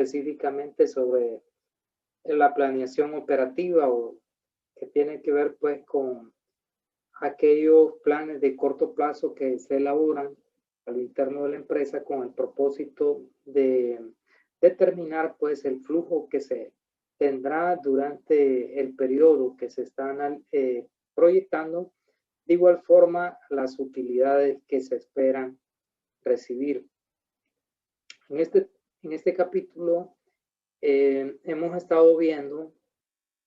específicamente sobre la planeación operativa o que tiene que ver pues con aquellos planes de corto plazo que se elaboran al interno de la empresa con el propósito de determinar pues el flujo que se tendrá durante el periodo que se están proyectando. De igual forma, las utilidades que se esperan recibir. En este capítulo hemos estado viendo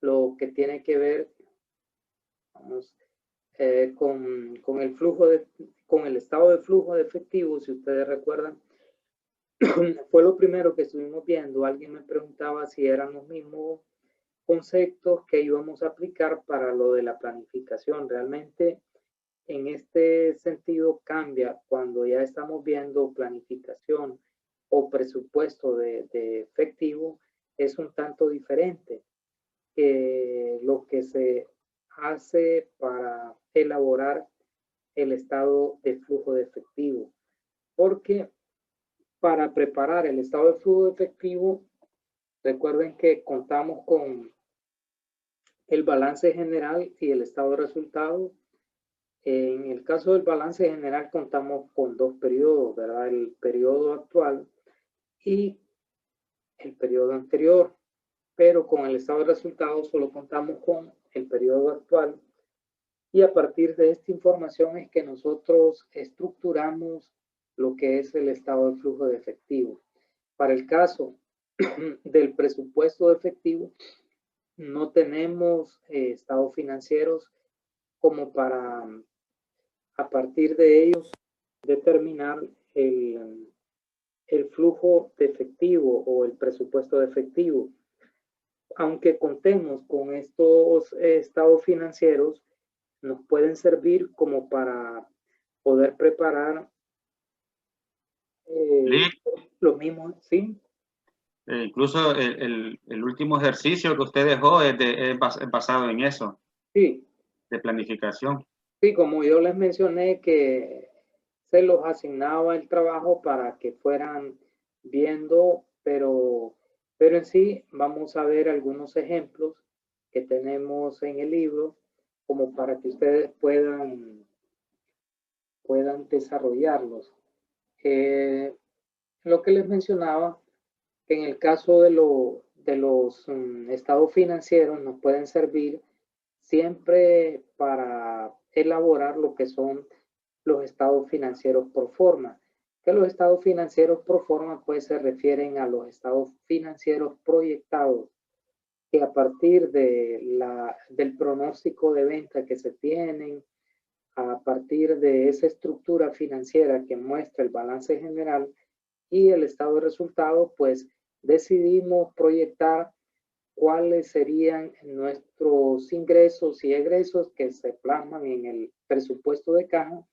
lo que tiene que ver con el flujo con el estado de flujo de efectivo. Si ustedes recuerdan, fue lo primero que estuvimos viendo. Alguien me preguntaba si eran los mismos conceptos que íbamos a aplicar para lo de la planificación. Realmente, en este sentido, cambia cuando ya estamos viendo planificación o presupuesto de efectivo. Es un tanto diferente que lo que se hace para elaborar el estado de flujo de efectivo. Porque para preparar el estado de flujo de efectivo, recuerden que contamos con el balance general y el estado de resultados. En el caso del balance general contamos con dos periodos, ¿verdad? El periodo actual y el periodo anterior, pero con el estado de resultados solo contamos con el periodo actual, y a partir de esta información es que nosotros estructuramos lo que es el estado de flujo de efectivo. Para el caso del presupuesto de efectivo, no tenemos estados financieros como para a partir de ellos determinar el flujo de efectivo o el presupuesto de efectivo. Aunque contemos con estos estados financieros, nos pueden servir como para poder preparar lo mismo, ¿sí? Incluso el último ejercicio que usted dejó es basado en eso, sí, de planificación. Sí, como yo les mencioné que se los asignaba el trabajo para que fueran viendo, pero en sí vamos a ver algunos ejemplos que tenemos en el libro como para que ustedes puedan desarrollarlos. Lo que les mencionaba, que en el caso de los estados financieros nos pueden servir siempre para elaborar lo que son los estados financieros pro forma. Que los estados financieros pro forma pues se refieren a los estados financieros proyectados que a partir del pronóstico de venta que se tienen, a partir de esa estructura financiera que muestra el balance general y el estado de resultados, pues decidimos proyectar cuáles serían nuestros ingresos y egresos que se plasman en el presupuesto de caja,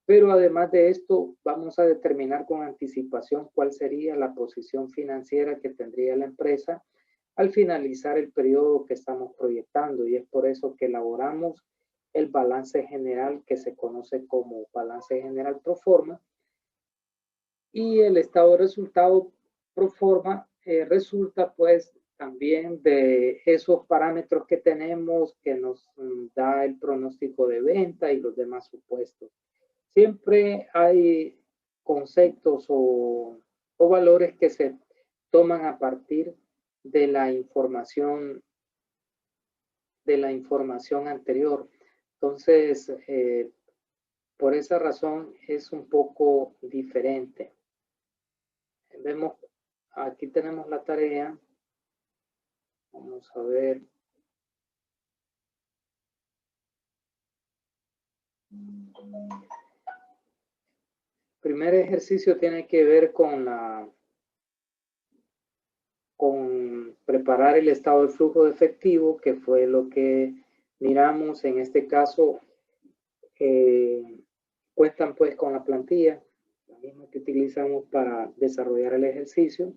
pero además de esto vamos a determinar con anticipación cuál sería la posición financiera que tendría la empresa al finalizar el periodo que estamos proyectando, y es por eso que elaboramos el balance general que se conoce como balance general pro forma, y el estado de resultado pro forma resulta pues también de esos parámetros que tenemos que nos da el pronóstico de venta y los demás supuestos. Siempre hay conceptos o valores que se toman a partir de la información anterior. Entonces, por esa razón es un poco diferente. Vemos, aquí tenemos la tarea. Vamos a ver. El primer ejercicio tiene que ver con preparar el estado de flujo de efectivo, que fue lo que miramos en este caso. Cuentan pues con la plantilla, la misma que utilizamos para desarrollar el ejercicio.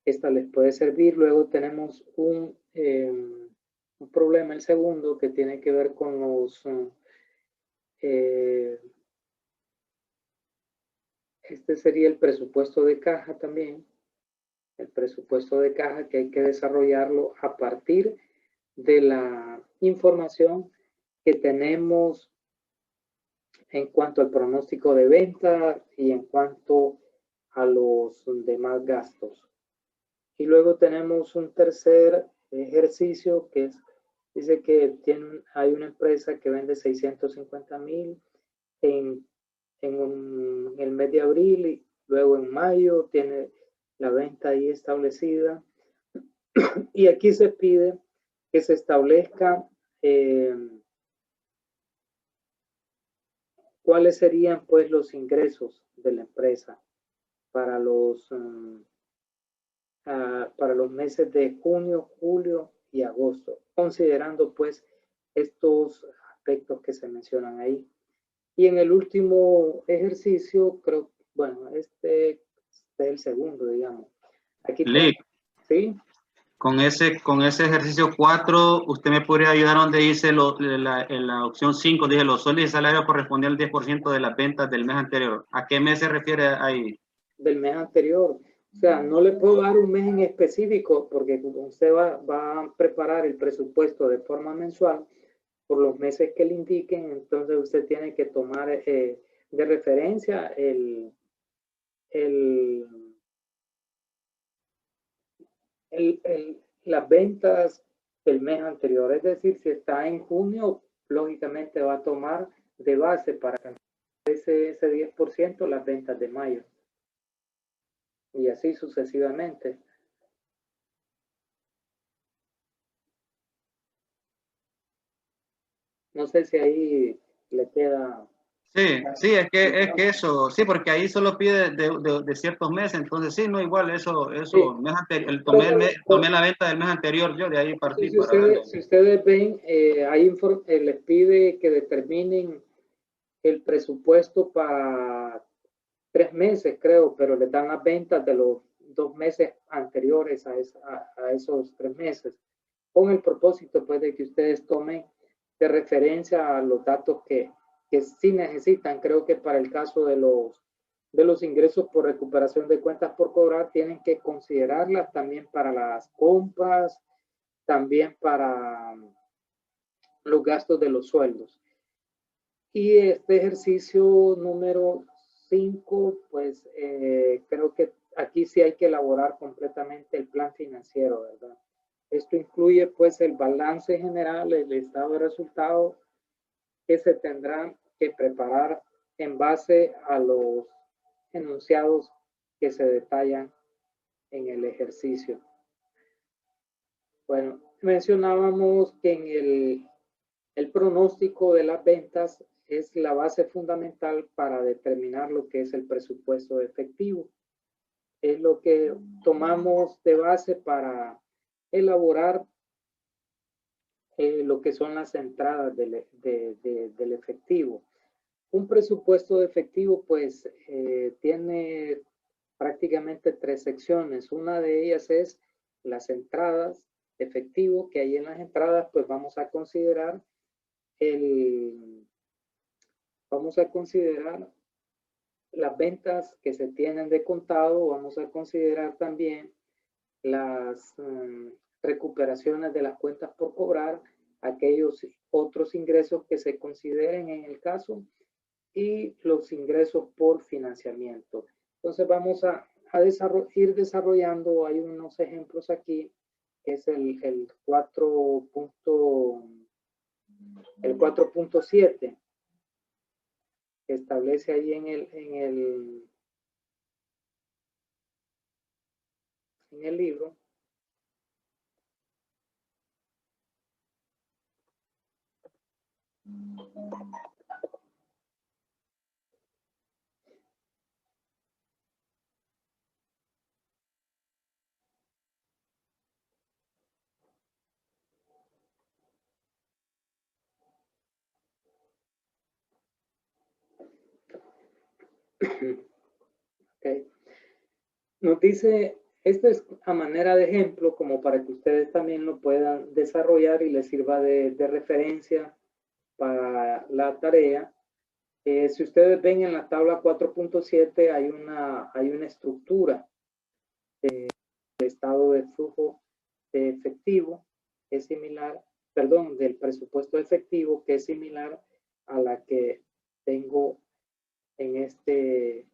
Esta les puede servir. Luego tenemos un problema, el segundo, que tiene que ver con los este sería el presupuesto de caja también. el presupuesto de caja, que hay que desarrollarlo a partir de la información que tenemos en cuanto al pronóstico de venta y en cuanto a los demás gastos. Y luego tenemos un tercer ejercicio que es, dice que hay una empresa que vende 650,000 en el mes de abril y luego en mayo tiene la venta ahí establecida. Y aquí se pide que se establezca cuáles serían pues los ingresos de la empresa para los meses de junio, julio y agosto, considerando pues estos aspectos que se mencionan ahí. Y en el último ejercicio, creo, bueno, este es el segundo, digamos. Aquí ¿sí? Con ese ejercicio 4, usted me podría ayudar donde dice en la opción 5, dice los sueldos y salarios corresponden al 10% de las ventas del mes anterior. ¿A qué mes se refiere ahí? Del mes anterior. O sea, no le puedo dar un mes en específico porque usted va a preparar el presupuesto de forma mensual por los meses que le indiquen, entonces usted tiene que tomar de referencia las ventas del mes anterior. Es decir, si está en junio, lógicamente va a tomar de base para ese 10% las ventas de mayo. Y así sucesivamente. No sé si ahí le queda... Sí, es que eso, sí, porque ahí solo pide de ciertos meses, entonces sí, no, igual eso, sí. Tomé la venta del mes anterior, yo de ahí partí. Sí, si ustedes ven, ahí les pide que determinen el presupuesto para 3 meses, creo, pero les dan las ventas de los 2 meses anteriores a esos 3 meses, con el propósito pues de que ustedes tomen de referencia a los datos que sí necesitan. Creo que para el caso de los ingresos por recuperación de cuentas por cobrar, tienen que considerarlas también para las compras, también para los gastos de los sueldos. Y este ejercicio número 5, pues creo que aquí sí hay que elaborar completamente el plan financiero, ¿verdad? Esto incluye pues el balance general, el estado de resultados que se tendrán que preparar en base a los enunciados que se detallan en el ejercicio. Bueno, mencionábamos que en el pronóstico de las ventas es la base fundamental para determinar lo que es el presupuesto efectivo. Es lo que tomamos de base para elaborar lo que son las entradas del efectivo. Un presupuesto de efectivo pues tiene prácticamente 3 secciones. Una de ellas es las entradas de efectivo, que ahí en las entradas pues vamos a considerar las ventas que se tienen de contado, vamos a considerar también las recuperaciones de las cuentas por cobrar, aquellos otros ingresos que se consideren en el caso y los ingresos por financiamiento. Entonces vamos a ir desarrollando, hay unos ejemplos aquí, que es el 4.7, que establece ahí en el libro. Okay. Nos dice, esto es a manera de ejemplo, como para que ustedes también lo puedan desarrollar y les sirva de referencia para la tarea. Si ustedes ven en la tabla 4.7 hay una estructura estado de flujo de efectivo, que es similar, perdón, del presupuesto efectivo, que es similar a la que tengo en este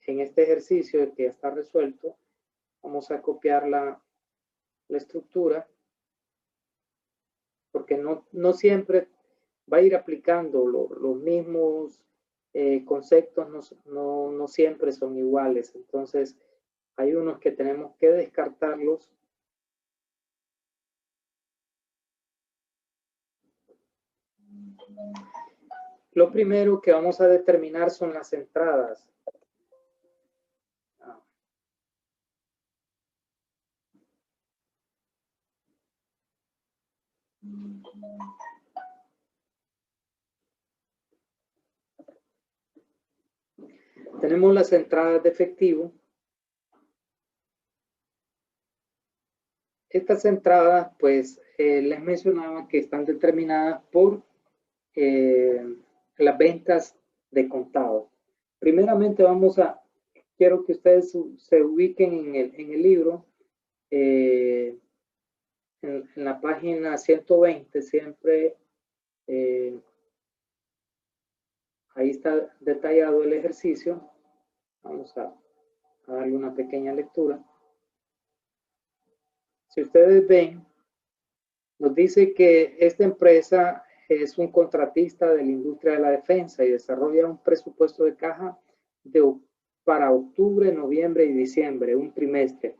ejercicio que ya está resuelto. Vamos a copiar la estructura, porque no siempre va a ir aplicando los mismos conceptos, no siempre son iguales. Entonces, hay unos que tenemos que descartarlos. Lo primero que vamos a determinar son las entradas. Tenemos las entradas de efectivo. Estas entradas, pues, les mencionaba que están determinadas por las ventas de contado. Primeramente quiero que ustedes se ubiquen en el libro, en la página 120, siempre ahí está detallado el ejercicio. Vamos a darle una pequeña lectura. Si ustedes ven, nos dice que esta empresa es un contratista de la industria de la defensa y desarrolla un presupuesto de caja para octubre, noviembre y diciembre, un trimestre.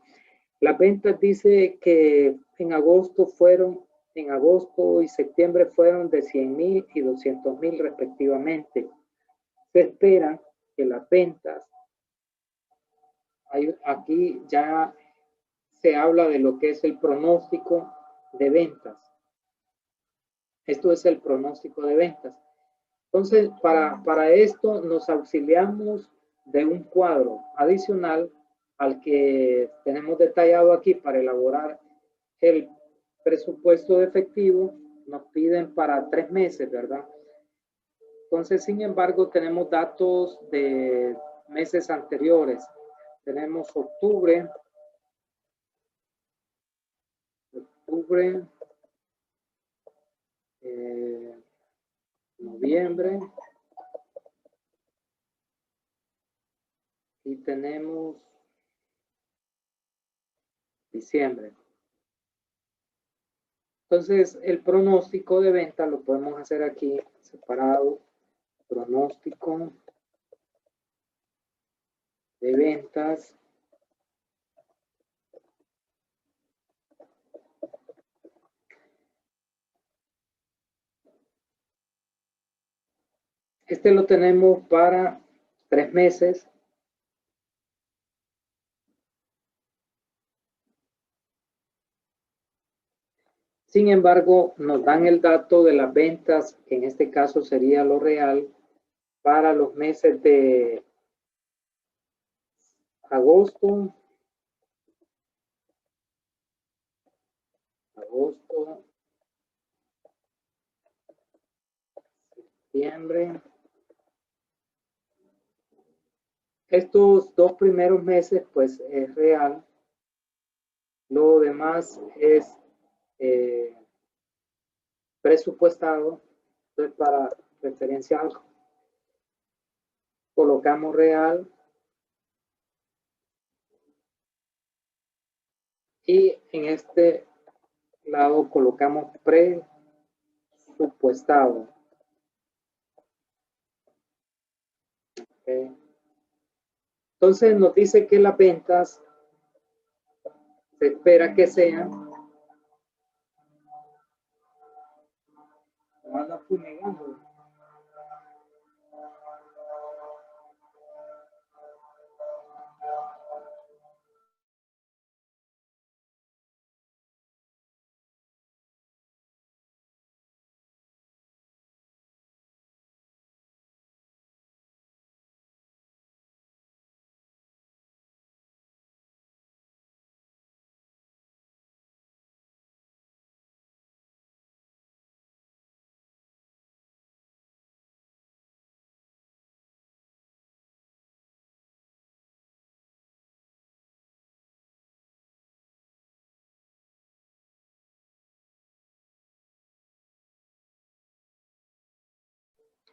Las ventas dice que en agosto y septiembre fueron de 100,000 y 200,000 respectivamente. Se espera que las ventas, aquí ya se habla de lo que es el pronóstico de ventas. Esto es el pronóstico de ventas. Entonces, para esto nos auxiliamos de un cuadro adicional al que tenemos detallado aquí para elaborar el presupuesto de efectivo. Nos piden para 3 meses, ¿verdad? Entonces, sin embargo, tenemos datos de meses anteriores. Tenemos octubre, noviembre, y tenemos diciembre. Entonces, el pronóstico de venta lo podemos hacer aquí separado. Pronóstico de ventas. Este lo tenemos para 3 meses. Sin embargo, nos dan el dato de las ventas, que en este caso sería lo real, para los meses de agosto, septiembre. Estos 2 primeros meses, pues, es real. Lo demás es presupuestado. Entonces, para referenciar, colocamos real y en este lado colocamos presupuestado. Okay. Entonces nos dice que las ventas se espera que sean,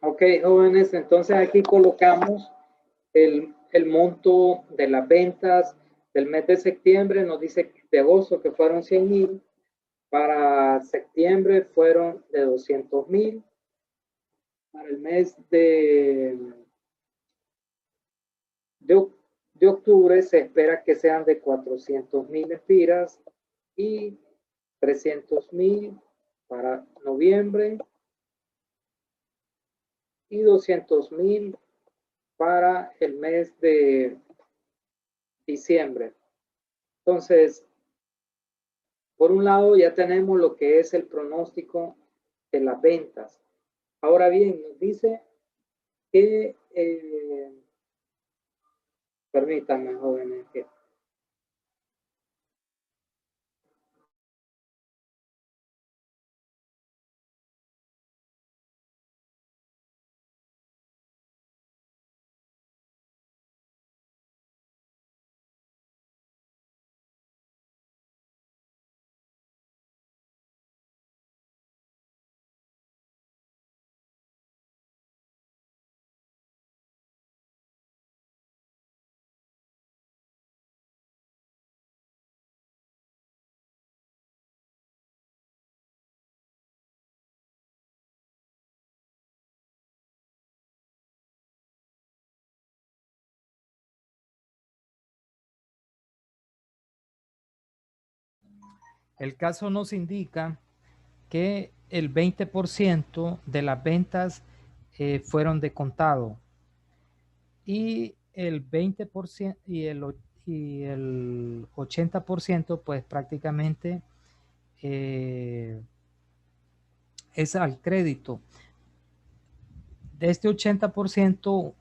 Ok, jóvenes, entonces aquí colocamos el monto de las ventas del mes de septiembre, nos dice de agosto que fueron 100,000, para septiembre fueron de 200,000, para el mes de, de octubre se espera que sean de 400,000 lempiras y 300,000 para noviembre y 200,000 para el mes de diciembre. Entonces, por un lado ya tenemos lo que es el pronóstico de las ventas. Ahora bien, nos dice que, permítanme, jóvenes, que el caso nos indica que el 20% de las ventas fueron de contado y el 20% y el 80% pues prácticamente es al crédito. De este 80%,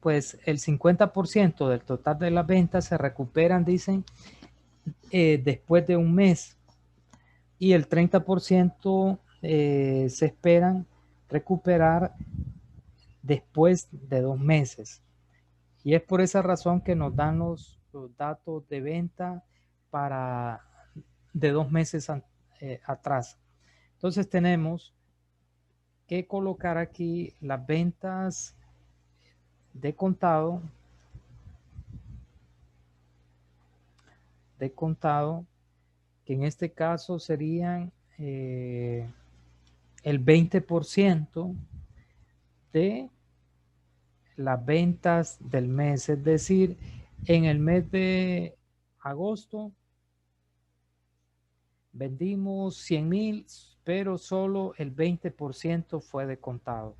pues el 50% del total de las ventas se recuperan, dicen, después de un mes. Y el 30% se esperan recuperar después de 2 meses. Y es por esa razón que nos dan los datos de venta para de 2 meses atrás. Entonces tenemos que colocar aquí las ventas de contado, que en este caso serían el 20% de las ventas del mes. Es decir, en el mes de agosto vendimos 100,000, pero solo el 20% fue de contado.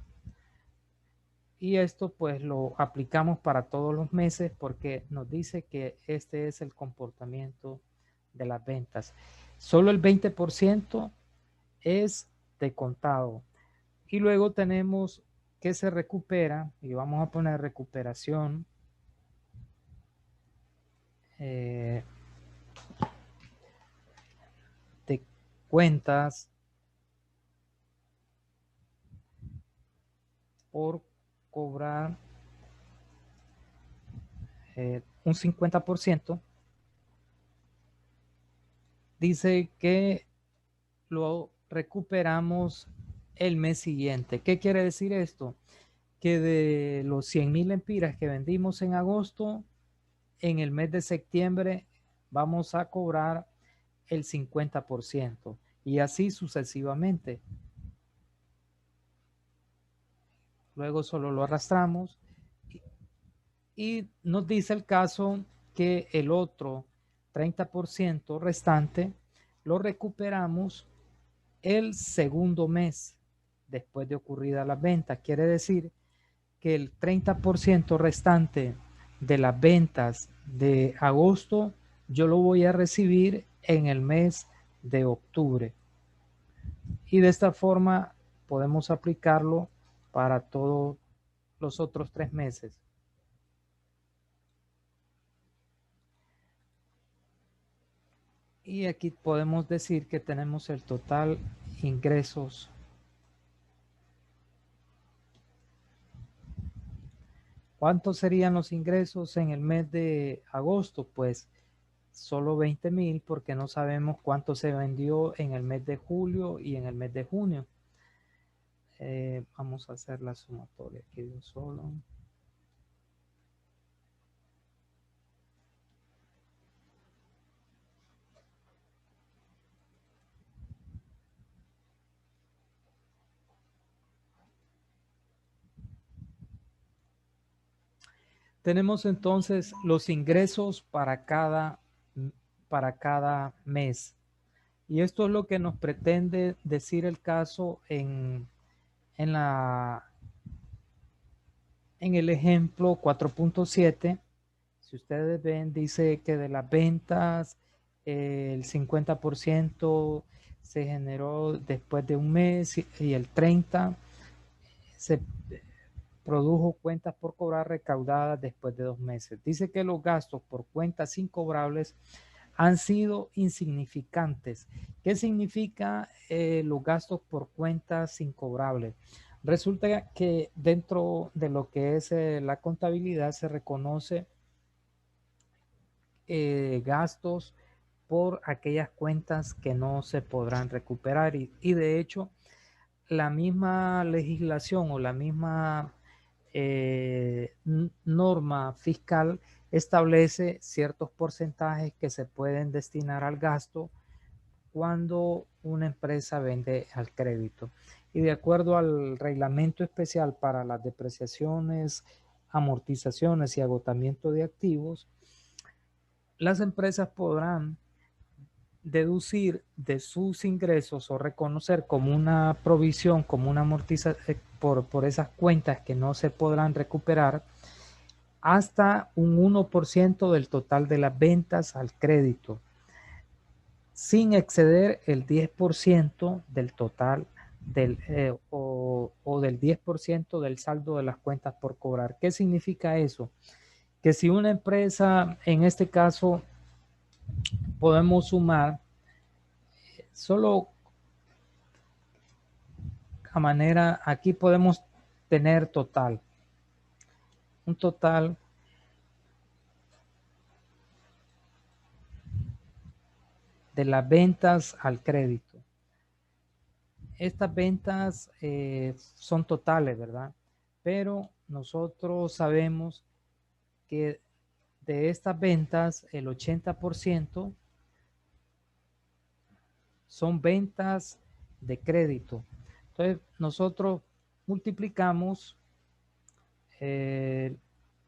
Y esto pues lo aplicamos para todos los meses porque nos dice que este es el comportamiento de las ventas. Solo el 20% es de contado. Y luego tenemos que se recupera, y vamos a poner recuperación de cuentas por cobrar un 50%. Dice que lo recuperamos el mes siguiente. ¿Qué quiere decir esto? Que de los 100,000 lempiras que vendimos en agosto, en el mes de septiembre vamos a cobrar el 50% y así sucesivamente. Luego solo lo arrastramos y nos dice el caso que el otro 30% restante lo recuperamos el segundo mes después de ocurrida la venta. Quiere decir que el 30% restante de las ventas de agosto yo lo voy a recibir en el mes de octubre. Y de esta forma podemos aplicarlo para todos los otros 3 meses. Y aquí podemos decir que tenemos el total ingresos. ¿Cuántos serían los ingresos en el mes de agosto? Pues solo 20,000 porque no sabemos cuánto se vendió en el mes de julio y en el mes de junio. Vamos a hacer la sumatoria aquí de un solo. Tenemos entonces los ingresos para cada mes. Y esto es lo que nos pretende decir el caso en el ejemplo 4.7. Si ustedes ven, dice que de las ventas, el 50% se generó después de un mes y el 30% se produjo cuentas por cobrar recaudadas después de 2 meses. Dice que los gastos por cuentas incobrables han sido insignificantes. ¿Qué significa los gastos por cuentas incobrables? Resulta que dentro de lo que es la contabilidad se reconoce gastos por aquellas cuentas que no se podrán recuperar y de hecho la misma legislación o la misma norma fiscal establece ciertos porcentajes que se pueden destinar al gasto cuando una empresa vende al crédito. Y de acuerdo al reglamento especial para las depreciaciones, amortizaciones y agotamiento de activos, las empresas podrán deducir de sus ingresos o reconocer como una provisión, como una amortización por esas cuentas que no se podrán recuperar hasta un 1% del total de las ventas al crédito, sin exceder el 10% del total o del 10% del saldo de las cuentas por cobrar. ¿Qué significa eso? Que si una empresa, en este caso, podemos sumar solo a manera, aquí podemos tener total, un total de las ventas al crédito. Estas ventas son totales, ¿verdad? Pero nosotros sabemos que de estas ventas el 80% son ventas de crédito. Entonces nosotros multiplicamos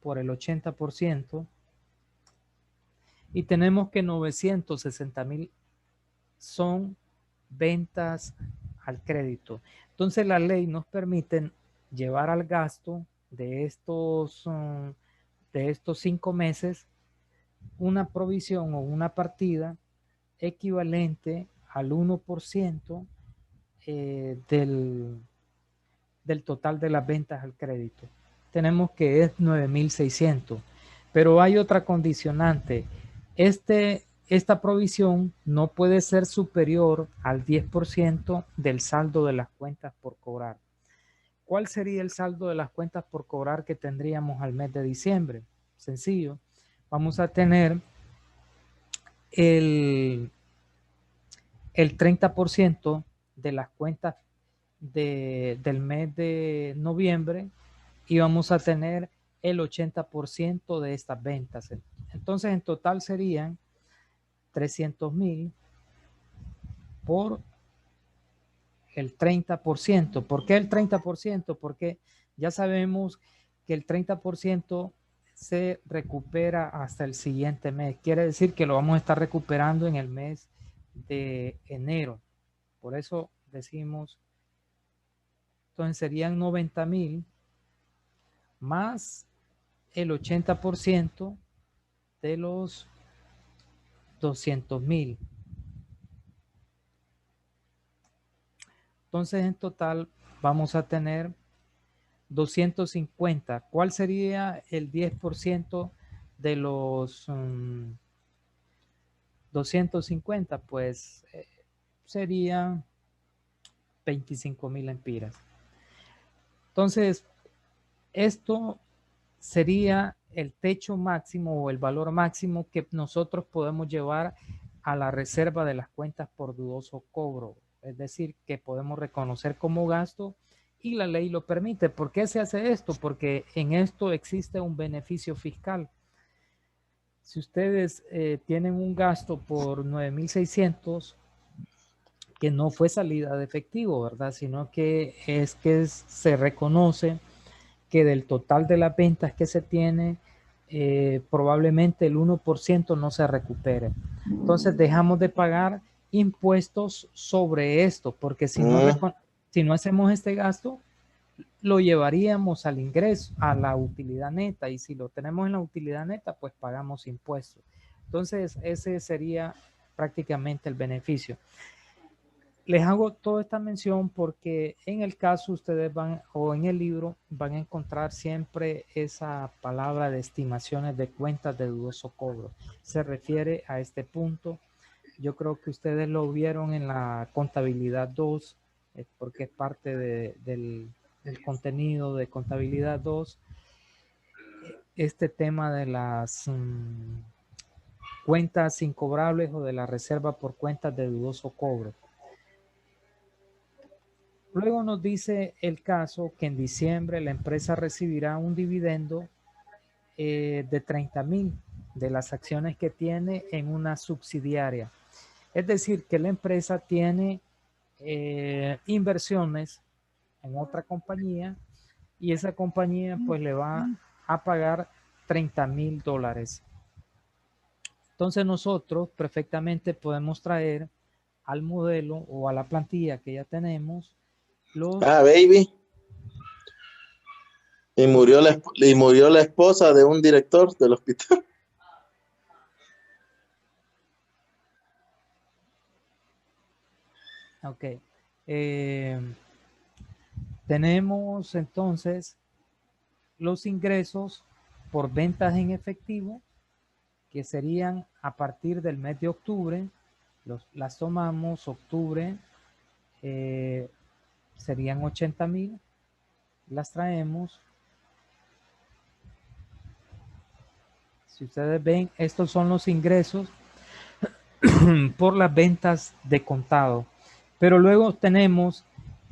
por el 80% y tenemos que 960,000 son ventas al crédito. Entonces la ley nos permite llevar al gasto de estos 5 meses una provisión o una partida equivalente al 1% del total de las ventas al crédito. Tenemos que es 9,600, pero hay otra condicionante. Esta provisión no puede ser superior al 10% del saldo de las cuentas por cobrar. ¿Cuál sería el saldo de las cuentas por cobrar que tendríamos al mes de diciembre? Sencillo. Vamos a tener el 30% de las cuentas del mes de noviembre y vamos a tener el 80% de estas ventas. Entonces, en total serían 300,000 por el 30%. ¿Por qué el 30%? Porque ya sabemos que el 30% se recupera hasta el siguiente mes. Quiere decir que lo vamos a estar recuperando en el mes de enero. Por eso decimos, entonces serían 90,000 más el 80% de los 200,000. Entonces en total vamos a tener 250. ¿Cuál sería el 10% de los 250? Pues sería 25,000 lempiras. Entonces, esto sería el techo máximo o el valor máximo que nosotros podemos llevar a la reserva de las cuentas por dudoso cobro. Es decir, que podemos reconocer como gasto y la ley lo permite. ¿Por qué se hace esto? Porque en esto existe un beneficio fiscal. Si ustedes tienen un gasto por 9,600 que no fue salida de efectivo, ¿verdad? Sino que se reconoce que del total de las ventas que se tiene, probablemente el 1% no se recupere. Entonces dejamos de pagar impuestos sobre esto, porque si no hacemos este gasto, lo llevaríamos al ingreso, a la utilidad neta, y si lo tenemos en la utilidad neta, pues pagamos impuestos. Entonces ese sería prácticamente el beneficio. Les hago toda esta mención porque en el caso ustedes van, o en el libro, van a encontrar siempre esa palabra de estimaciones de cuentas de dudoso cobro. Se refiere a este punto. Yo creo que ustedes lo vieron en la contabilidad 2, porque es parte del contenido de contabilidad 2. Este tema de las cuentas incobrables o de la reserva por cuentas de dudoso cobro. Luego nos dice el caso que en diciembre la empresa recibirá un dividendo de 30,000 de las acciones que tiene en una subsidiaria. Es decir, que la empresa tiene inversiones en otra compañía y esa compañía pues le va a pagar $30,000. Entonces nosotros perfectamente podemos traer al modelo o a la plantilla que ya tenemos baby. Y murió la esposa de un director del hospital. Ok. Tenemos entonces los ingresos por ventas en efectivo, que serían a partir del mes de octubre. Las tomamos octubre, serían 80,000. Las traemos. Si ustedes ven, estos son los ingresos por las ventas de contado. Pero luego tenemos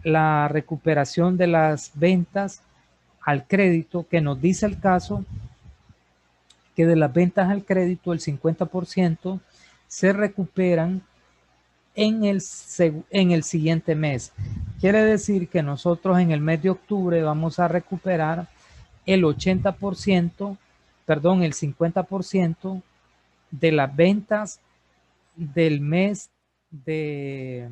la recuperación de las ventas al crédito, que nos dice el caso que de las ventas al crédito el 50% se recuperan en el siguiente mes. Quiere decir que nosotros en el mes de octubre vamos a recuperar el 80%, perdón, el 50% de las ventas del mes de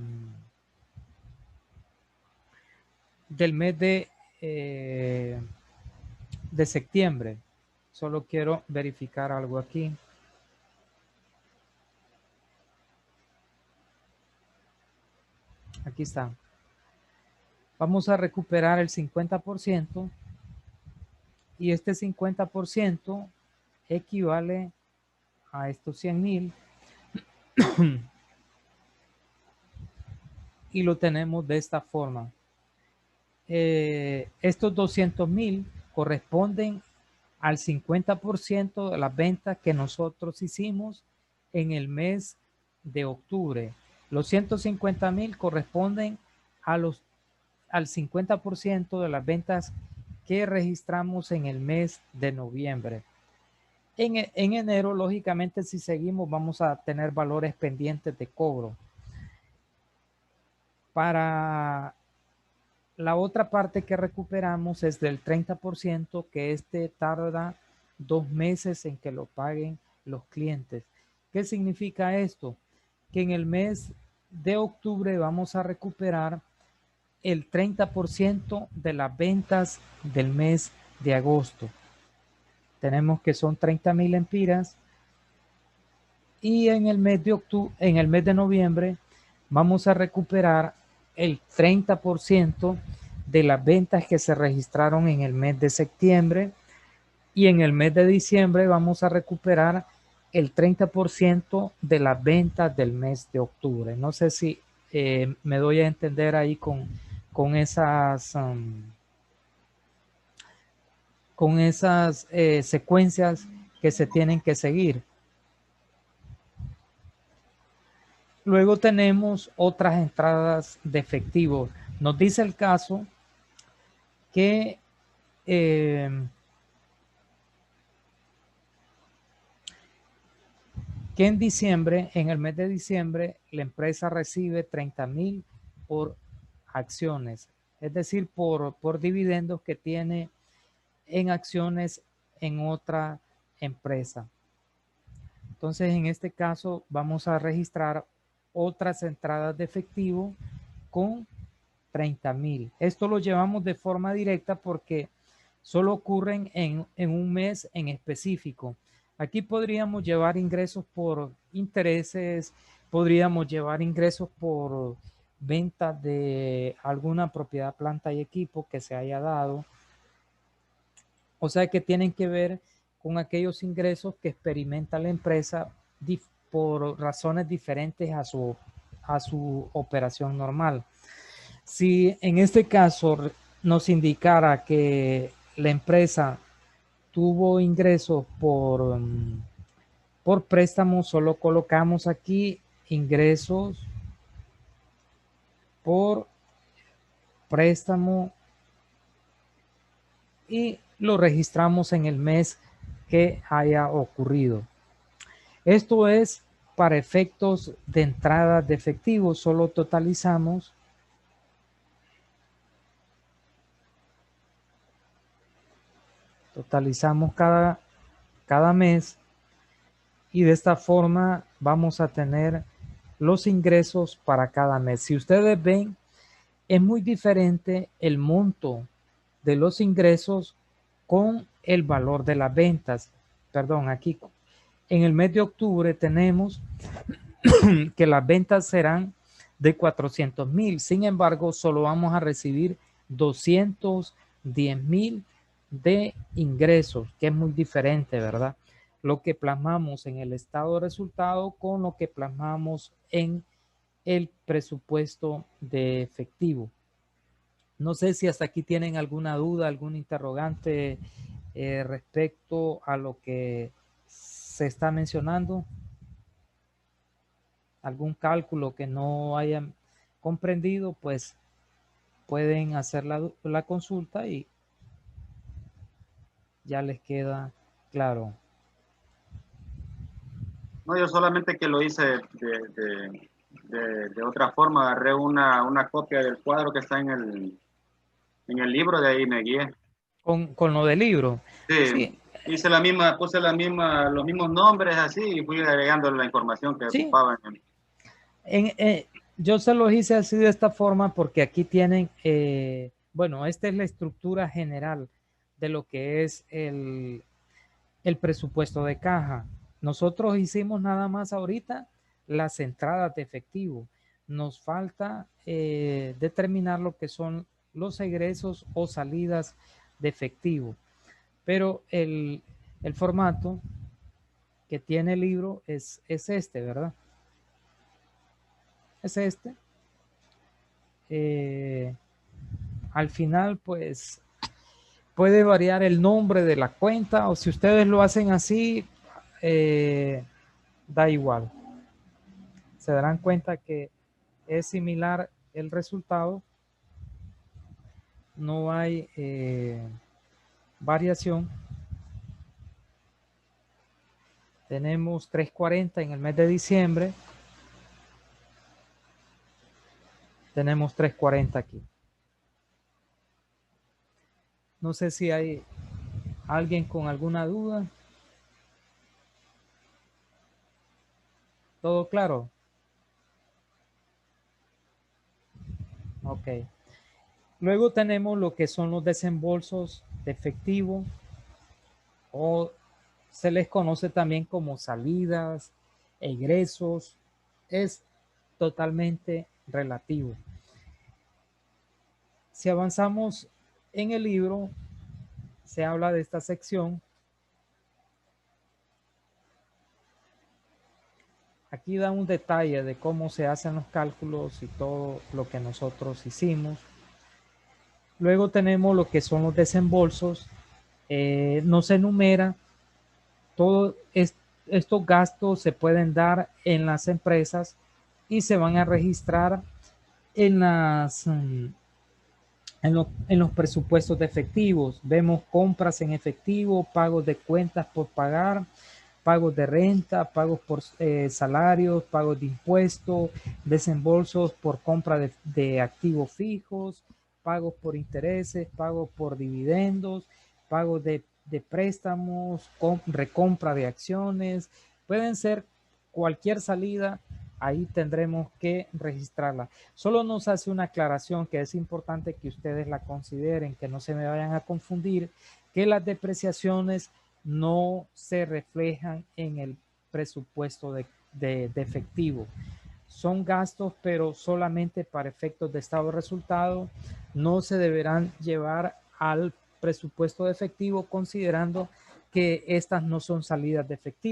septiembre. Solo quiero verificar algo aquí. Aquí está. Vamos a recuperar el 50% y este 50% equivale a estos 100,000 y lo tenemos de esta forma. Estos 200,000 corresponden al 50% de las ventas que nosotros hicimos en el mes de octubre. Los 150,000 corresponden al 50% de las ventas que registramos en el mes de noviembre. En enero, lógicamente, si seguimos, vamos a tener valores pendientes de cobro. Para la otra parte que recuperamos es del 30%, que tarda 2 meses en que lo paguen los clientes. ¿Qué significa esto? Que en el mes de octubre vamos a recuperar el 30% de las ventas del mes de agosto. Tenemos que son 30,000 empiras y en el mes de octubre, en el mes de noviembre vamos a recuperar el 30% de las ventas que se registraron en el mes de septiembre y en el mes de diciembre vamos a recuperar el 30% de las ventas del mes de octubre. No sé si me doy a entender ahí con esas secuencias que se tienen que seguir. Luego tenemos otras entradas de efectivo. Nos dice el caso que en diciembre, en el mes de diciembre, la empresa recibe 30,000 por acciones, es decir, por dividendos que tiene en acciones en otra empresa. Entonces, en este caso, vamos a registrar otras entradas de efectivo con 30,000. Esto lo llevamos de forma directa porque solo ocurren en un mes en específico. Aquí podríamos llevar ingresos por intereses, podríamos llevar ingresos por venta de alguna propiedad, planta y equipo que se haya dado. O sea que tienen que ver con aquellos ingresos que experimenta la empresa por razones diferentes a su operación normal. Si en este caso nos indicara que la empresa tuvo ingresos por préstamo, solo colocamos aquí ingresos por préstamo y lo registramos en el mes que haya ocurrido. Esto es para efectos de entrada de efectivo, solo totalizamos cada mes y de esta forma vamos a tener los ingresos para cada mes. Si ustedes ven, es muy diferente el monto de los ingresos con el valor de las ventas. Perdón, aquí en el mes de octubre tenemos que las ventas serán de 400,000. Sin embargo, solo vamos a recibir 210,000 de ingresos, que es muy diferente, ¿verdad? Lo que plasmamos en el estado de resultado con lo que plasmamos en el presupuesto de efectivo. No sé si hasta aquí tienen alguna duda, algún interrogante respecto a lo que se está mencionando. Algún cálculo que no hayan comprendido, pues pueden hacer la consulta y ya les queda claro. No, yo solamente que lo hice de otra forma, agarré una copia del cuadro que está en el libro, de ahí me guié. Con lo del libro. Sí, Sí. puse los mismos nombres así y fui agregando la información que Sí. ocupaban. Yo se los hice así de esta forma porque aquí tienen, bueno, esta es la estructura general de lo que es el presupuesto de caja. Nosotros hicimos nada más ahorita las entradas de efectivo. Nos falta determinar lo que son los egresos o salidas de efectivo. Pero el formato que tiene el libro es este, ¿verdad? Es este. Al final, pues, puede variar el nombre de la cuenta o si ustedes lo hacen así, da igual. Se darán cuenta que es similar el resultado. No hay variación. Tenemos 340 en el mes de diciembre. Tenemos 340 aquí. No sé si hay alguien con alguna duda. ¿Todo claro? Ok. Luego tenemos lo que son los desembolsos de efectivo o se les conoce también como salidas, egresos. Es totalmente relativo. Si avanzamos en el libro, se habla de esta sección. Aquí da un detalle de cómo se hacen los cálculos y todo lo que nosotros hicimos. Luego tenemos lo que son los desembolsos. No se enumera. Todos estos gastos se pueden dar en las empresas y se van a registrar en En los presupuestos de efectivos, vemos compras en efectivo, pagos de cuentas por pagar, pagos de renta, pagos por salarios, pagos de impuestos, desembolsos por compra de activos fijos, pagos por intereses, pagos por dividendos, pagos de préstamos, recompra de acciones. Pueden ser cualquier salida, ahí tendremos que registrarla. Solo nos hace una aclaración que es importante que ustedes la consideren, que no se me vayan a confundir, que las depreciaciones no se reflejan en el presupuesto de efectivo. Son gastos, pero solamente para efectos de estado de resultado. No se deberán llevar al presupuesto de efectivo, considerando que estas no son salidas de efectivo.